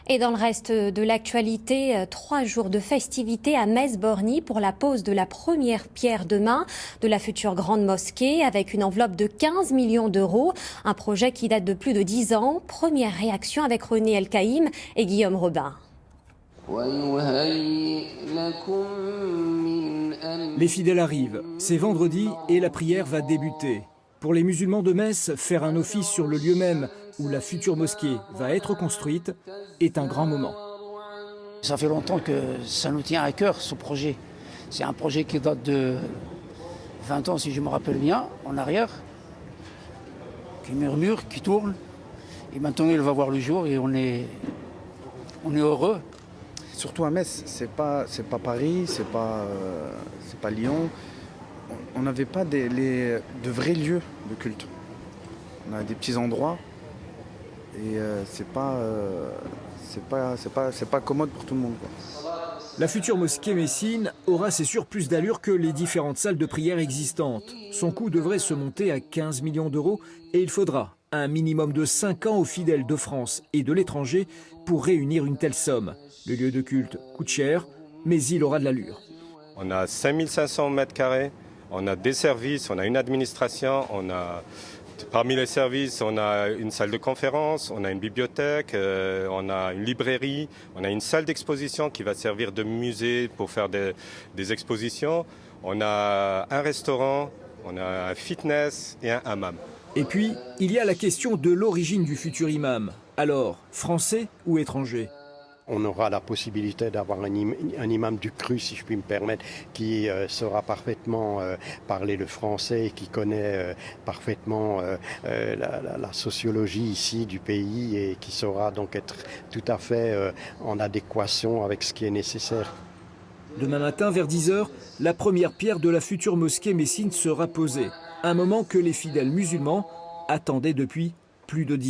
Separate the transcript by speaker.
Speaker 1: Et dans le reste de l'actualité, 3 jours de festivités à Metz-Borny pour la pose de la première pierre demain de la future grande mosquée avec une enveloppe de 15 millions d'euros. Un projet qui date de plus de 10 ans. Première réaction avec René El-Kaïm et Guillaume Robin.
Speaker 2: Les fidèles arrivent, c'est vendredi et la prière va débuter. Pour les musulmans de Metz, faire un office sur le lieu même où la future mosquée va être construite est un grand moment.
Speaker 3: Ça fait longtemps que ça nous tient à cœur, ce projet. C'est un projet qui date de 20 ans, si je me rappelle bien, en arrière, qui murmure, qui tourne. Et maintenant, il va voir le jour et on est heureux.
Speaker 4: Surtout à Metz, c'est pas Paris, c'est pas Lyon. On n'avait pas de vrais lieux de culte. On a des petits endroits et c'est pas commode pour tout le monde, quoi.
Speaker 2: La future mosquée messine aura, c'est sûr, plus d'allure que les différentes salles de prière existantes. Son coût devrait se monter à 15 millions d'euros et il faudra un minimum de 5 ans aux fidèles de France et de l'étranger pour réunir une telle somme. Le lieu de culte coûte cher, mais il aura de l'allure.
Speaker 5: On a 5500 mètres carrés, on a des services, on a une administration, parmi les services, on a une salle de conférence, on a une bibliothèque, on a une librairie, on a une salle d'exposition qui va servir de musée pour faire des expositions. On a un restaurant, on a un fitness et un hammam.
Speaker 2: Et puis, il y a la question de l'origine du futur imam. Alors, français ou étranger ?
Speaker 6: On aura la possibilité d'avoir un imam du cru, si je puis me permettre, qui saura parfaitement parler le français et qui connaît parfaitement la sociologie ici du pays et qui saura donc être tout à fait en adéquation avec ce qui est nécessaire.
Speaker 2: Demain matin, vers 10 h, la première pierre de la future mosquée messine sera posée. Un moment que les fidèles musulmans attendaient depuis plus de 10 ans.